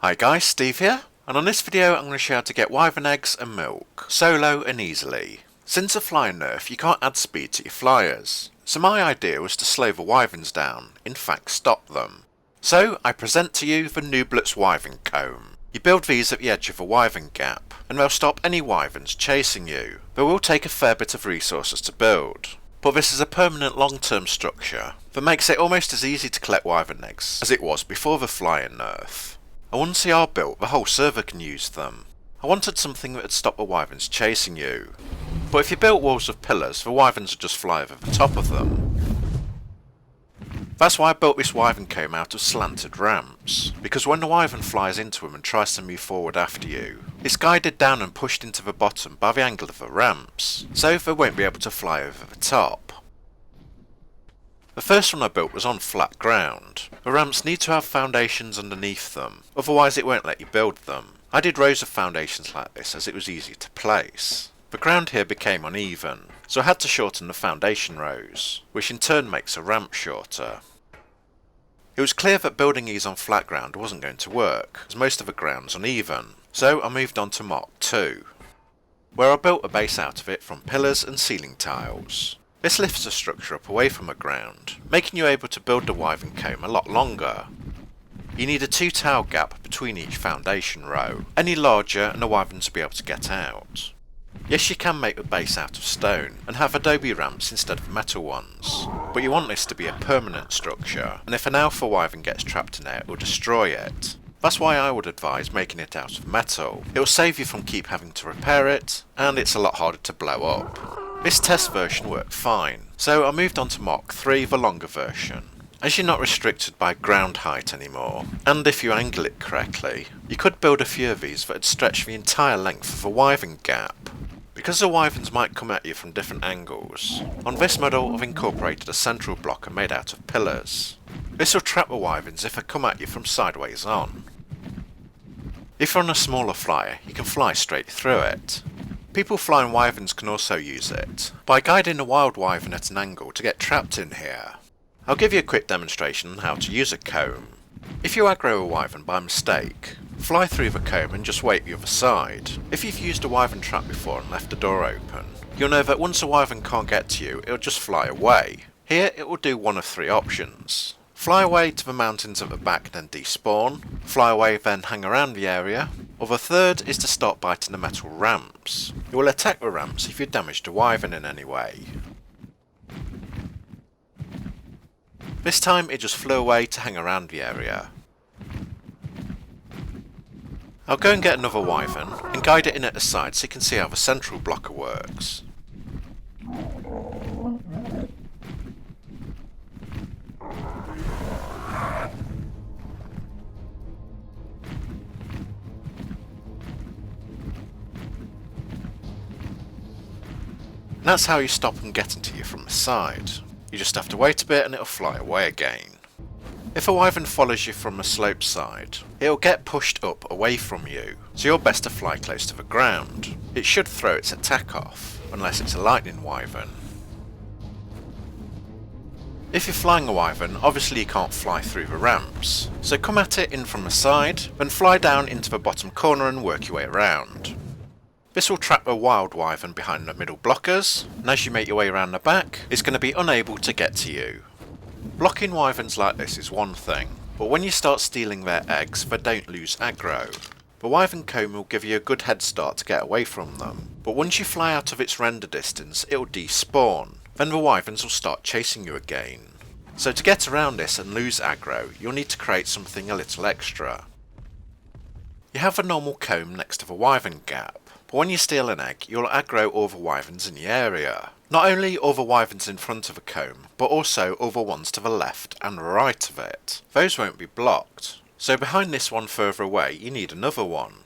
Hi guys, Steve here, and on this video I'm going to show you how to get wyvern eggs and milk, solo and easily. Since a FLYER NERF you can't add speed to your flyers, so my idea was to slow the wyverns down, in fact stop them. So I present to you the Nooblets Wyvern Comb. You build these at the edge of a wyvern gap, and they'll stop any wyverns chasing you, but will take a fair bit of resources to build. But this is a permanent long-term structure that makes it almost as easy to collect wyvern eggs as it was before the FLYER NERF. And once they are built, the whole server can use them. I wanted something that would stop the wyverns chasing you. But if you built walls of pillars, the wyverns would just fly over the top of them. That's why I built this wyvern comb out of slanted ramps, because when the wyvern flies into them and tries to move forward after you, it's guided down and pushed into the bottom by the angle of the ramps, so they won't be able to fly over the top. The first one I built was on flat ground. The ramps need to have foundations underneath them, otherwise it won't let you build them. I did rows of foundations like this as it was easy to place. The ground here became uneven, so I had to shorten the foundation rows, which in turn makes a ramp shorter. It was clear that building these on flat ground wasn't going to work, as most of the ground's uneven, so I moved on to Mark 2, where I built a base out of it from pillars and ceiling tiles. This lifts the structure up away from the ground, making you able to build the wyvern comb a lot longer. You need a 2 tile gap between each foundation row, any larger and the wyverns will be able to get out. Yes, you can make the base out of stone and have adobe ramps instead of metal ones, but you want this to be a permanent structure, and if an alpha wyvern gets trapped in it, it will destroy it. That's why I would advise making it out of metal. It will save you from keep having to repair it, and it's a lot harder to blow up. This test version worked fine, so I moved on to Mark 3, the longer version. As you're not restricted by ground height anymore, and if you angle it correctly, you could build a few of these that would stretch the entire length of the wyvern gap. Because the wyverns might come at you from different angles, on this model I've incorporated a central blocker made out of pillars. This will trap the wyverns if they come at you from sideways on. If you're on a smaller flyer, you can fly straight through it. People flying wyverns can also use it, by guiding a wild wyvern at an angle to get trapped in here. I'll give you a quick demonstration on how to use a comb. If you aggro a wyvern by mistake, fly through the comb and just wait the other side. If you've used a wyvern trap before and left the door open, you'll know that once a wyvern can't get to you, it'll just fly away. Here it will do one of 3 options. Fly away to the mountains at the back then despawn, fly away then hang around the area, or the third is to start biting the metal ramps. It will attack the ramps if you damage the wyvern in any way. This time it just flew away to hang around the area. I'll go and get another wyvern and guide it in at the side so you can see how the central blocker works. And that's how you stop them getting to you from the side. You just have to wait a bit and it'll fly away again. If a wyvern follows you from the slope side, it'll get pushed up away from you, so you're best to fly close to the ground. It should throw its attack off, unless it's a lightning wyvern. If you're flying a wyvern, obviously you can't fly through the ramps, so come at it in from the side, then fly down into the bottom corner and work your way around. This will trap a wild wyvern behind the middle blockers, and as you make your way around the back, it's going to be unable to get to you. Blocking wyverns like this is one thing, but when you start stealing their eggs, they don't lose aggro. The wyvern comb will give you a good head start to get away from them, but once you fly out of its render distance, it will despawn. Then the wyverns will start chasing you again. So to get around this and lose aggro, you'll need to create something a little extra. You have a normal comb next to the wyvern gap. But when you steal an egg, you'll aggro all the wyverns in the area. Not only all the wyverns in front of the comb, but also all the ones to the left and right of it. Those won't be blocked. So behind this one further away, you need another one.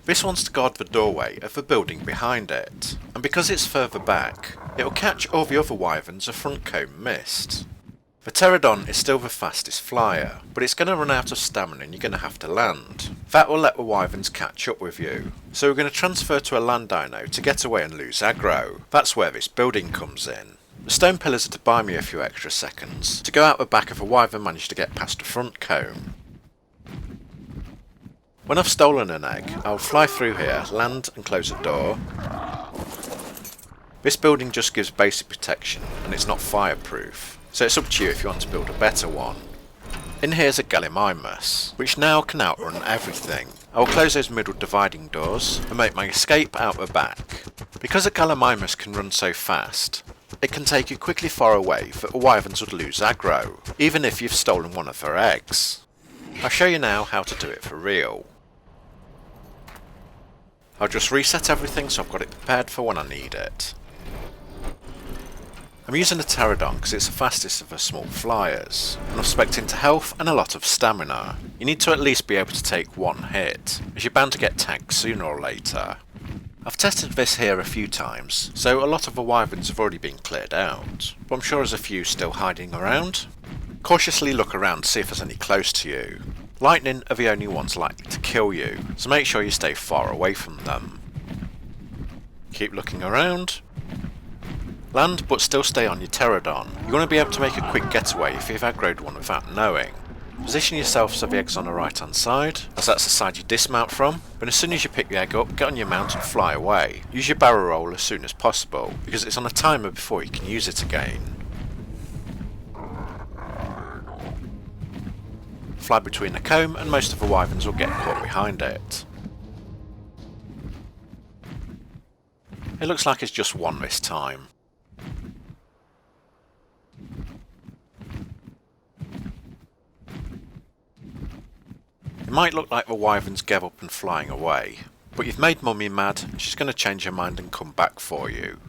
This one's to guard the doorway of the building behind it, and because it's further back, it will catch all the other wyverns the front comb missed. The pterodon is still the fastest flyer, but it's going to run out of stamina and you're going to have to land. That will let the wyverns catch up with you. So we're going to transfer to a land dino to get away and lose aggro. That's where this building comes in. The stone pillars are to buy me a few extra seconds to go out the back if a wyvern managed to get past a front comb. When I've stolen an egg, I'll fly through here, land and close a door. This building just gives basic protection and it's not fireproof, so it's up to you if you want to build a better one. In here's a Gallimimus, which now can outrun everything. I will close those middle dividing doors and make my escape out the back. Because a Gallimimus can run so fast, it can take you quickly far away that the wyverns would lose aggro, even if you've stolen one of their eggs. I'll show you now how to do it for real. I'll just reset everything so I've got it prepared for when I need it. I'm using a pterodon because it's the fastest of the small flyers, and I've spec'd into health and a lot of stamina. You need to at least be able to take one hit, as you're bound to get tagged sooner or later. I've tested this here a few times, so a lot of the wyverns have already been cleared out, but I'm sure there's a few still hiding around. Cautiously look around to see if there's any close to you. Lightning are the only ones likely to kill you, so make sure you stay far away from them. Keep looking around. Land, but still stay on your pterodon. You want to be able to make a quick getaway if you've aggroed one without knowing. Position yourself so the egg's on the right hand side, as that's the side you dismount from, but as soon as you pick the egg up, get on your mount and fly away. Use your barrel roll as soon as possible, because it's on a timer before you can use it again. Fly between the comb and most of the wyverns will get caught behind it. It looks like it's just one this time. It might look like the wyverns gave up and flying away, but you've made Mummy mad and she's going to change her mind and come back for you.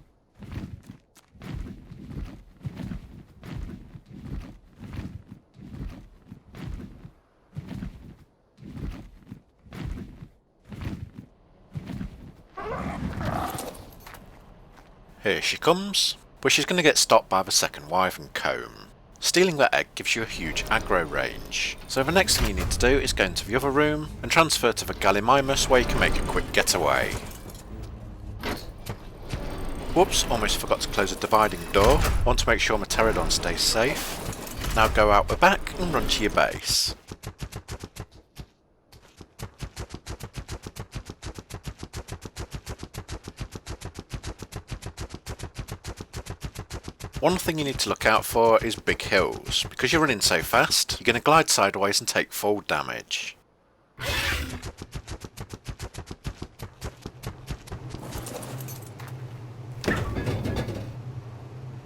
Here she comes, but she's going to get stopped by the second wyvern comb. Stealing that egg gives you a huge aggro range, so the next thing you need to do is go into the other room and transfer to the Gallimimus where you can make a quick getaway. Whoops, almost forgot to close the dividing door. Want to make sure my pterodon stays safe. Now go out the back and run to your base. One thing you need to look out for is big hills. Because you're running so fast, you're going to glide sideways and take fall damage. And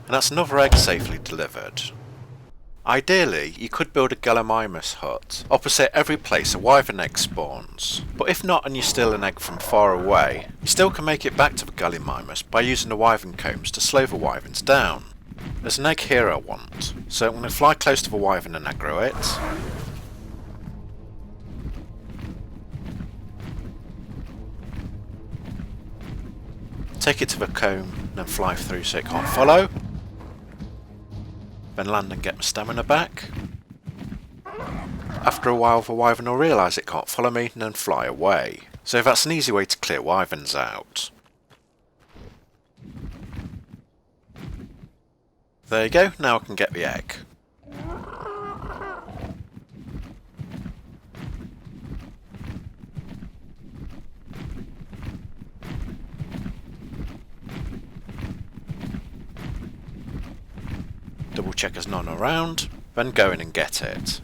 that's another egg safely delivered. Ideally, you could build a Gallimimus hut opposite every place a wyvern egg spawns, but if not and you steal an egg from far away, you still can make it back to the Gallimimus by using the wyvern combs to slow the wyverns down. There's an egg here I want, so I'm going to fly close to the wyvern and aggro it. Take it to the comb, and then fly through so it can't follow. Then land and get my stamina back. After a while the wyvern will realise it can't follow me and then fly away. So that's an easy way to clear wyverns out. There you go, now I can get the egg. Double check there's none around, then go in and get it.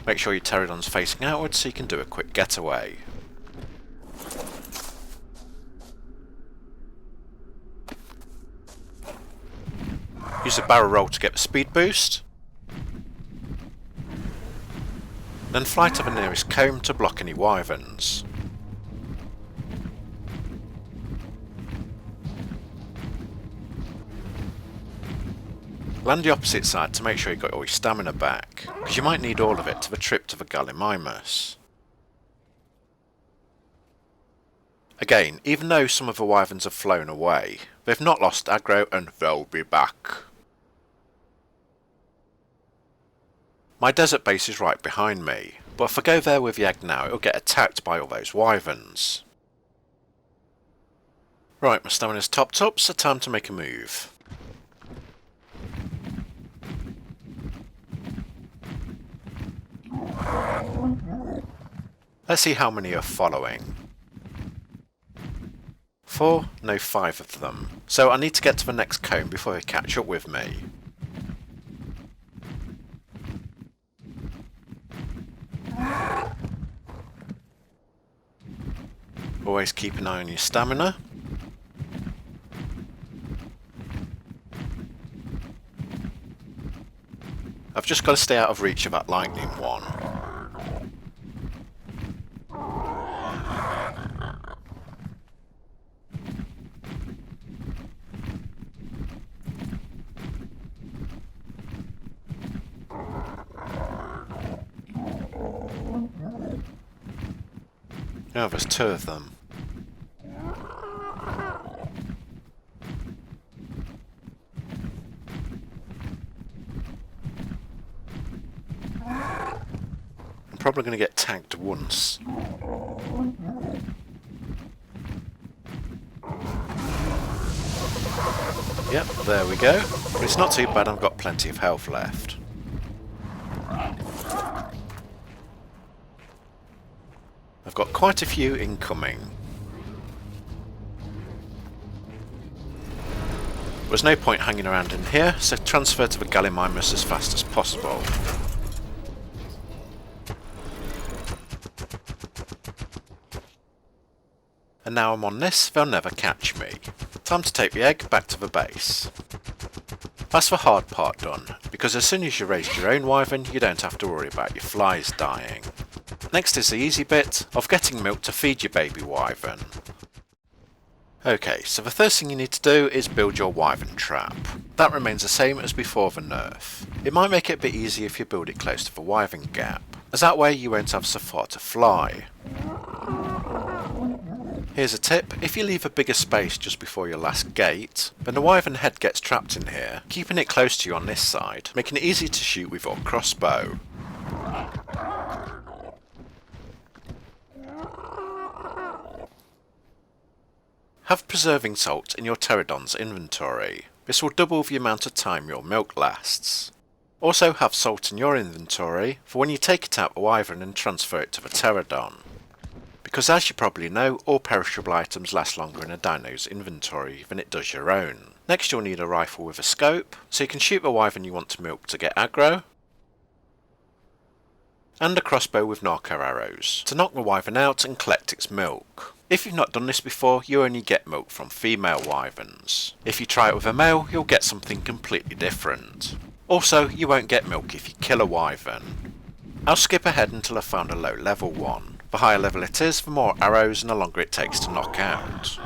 Make sure your pterodon's facing outwards so you can do a quick getaway. Use the barrel roll to get the speed boost. Then fly to the nearest comb to block any wyverns. Land the opposite side to make sure you got all your stamina back, because you might need all of it to the trip to the Gallimimus. Again, even though some of the wyverns have flown away, they've not lost aggro and they'll be back. My desert base is right behind me, but if I go there with the egg now, it'll get attacked by all those wyverns. Right, my stamina's topped up, so time to make a move. Let's see how many are following. 4, no 5 of them. So I need to get to the next comb before they catch up with me. Always keep an eye on your stamina. I've just got to stay out of reach of that lightning one. Oh, there's 2 of them. I'm probably going to get tagged once. Yep, there we go. But it's not too bad, I've got plenty of health left. I've got quite a few incoming. There's no point hanging around in here, so transfer to the Gallimimus as fast as possible. And now I'm on this, they'll never catch me. Time to take the egg back to the base. That's the hard part done, because as soon as you raise your own wyvern, you don't have to worry about your flies dying. Next is the easy bit of getting milk to feed your baby wyvern. Okay, so the first thing you need to do is build your wyvern trap. That remains the same as before the nerf. It might make it a bit easier if you build it close to the wyvern gap, as that way you won't have so far to fly. Here's a tip: if you leave a bigger space just before your last gate, then the wyvern head gets trapped in here, keeping it close to you on this side, making it easy to shoot with your crossbow. Have preserving salt in your pterodon's inventory. This will double the amount of time your milk lasts. Also have salt in your inventory for when you take it out the wyvern and transfer it to the pterodon. Because as you probably know, all perishable items last longer in a dino's inventory than it does your own. Next you'll need a rifle with a scope, so you can shoot the wyvern you want to milk to get aggro. And a crossbow with narco arrows, to knock the wyvern out and collect its milk. If you've not done this before, you only get milk from female wyverns. If you try it with a male, you'll get something completely different. Also, you won't get milk if you kill a wyvern. I'll skip ahead until I've found a low level one. The higher level it is, the more arrows and the longer it takes to knock out.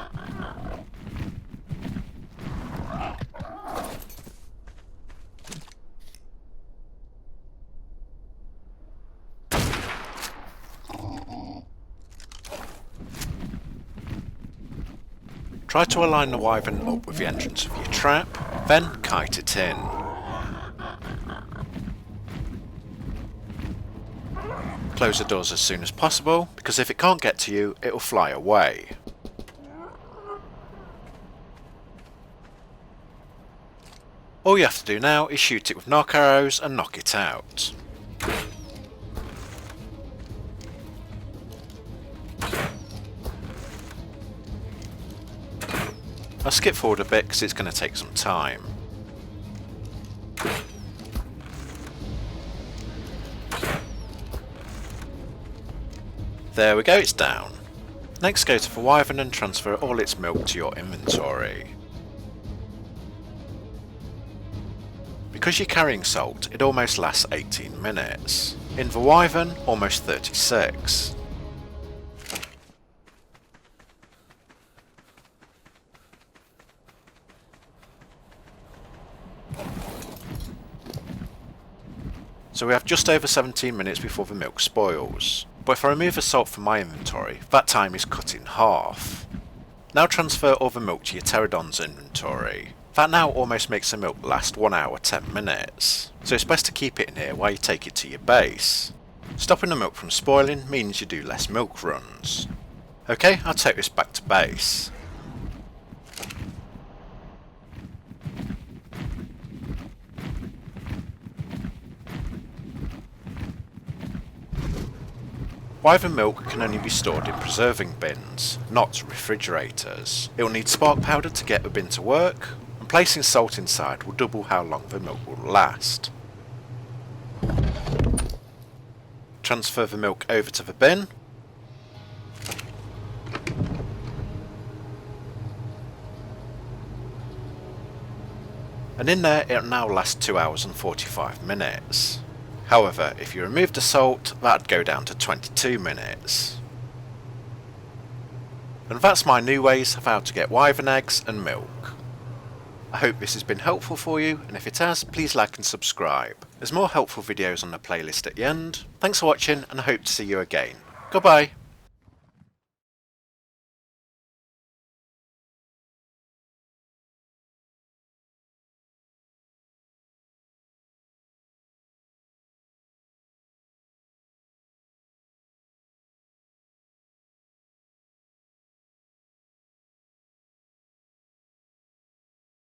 Try to align the wyvern up with the entrance of your trap, then kite it in. Close the doors as soon as possible, because if it can't get to you, it will fly away. All you have to do now is shoot it with narco arrows and knock it out. I'll skip forward a bit because it's going to take some time. There we go, it's down. Next go to the wyvern and transfer all its milk to your inventory. Because you're carrying salt, it almost lasts 18 minutes. In the wyvern, almost 36. So we have just over 17 minutes before the milk spoils. But if I remove the salt from my inventory, that time is cut in half. Now transfer all the milk to your pterodon's inventory. That now almost makes the milk last 1 hour 10 minutes. So it's best to keep it in here while you take it to your base. Stopping the milk from spoiling means you do less milk runs. Okay, I'll take this back to base. Wyvern milk can only be stored in preserving bins, not refrigerators. It will need spark powder to get the bin to work, and placing salt inside will double how long the milk will last. Transfer the milk over to the bin. And in there it'll now last 2 hours and 45 minutes. However, if you remove the salt, that'd go down to 22 minutes. And that's my new ways of how to get wyvern eggs and milk. I hope this has been helpful for you, and if it has, please like and subscribe. There's more helpful videos on the playlist at the end. Thanks for watching, and I hope to see you again. Goodbye!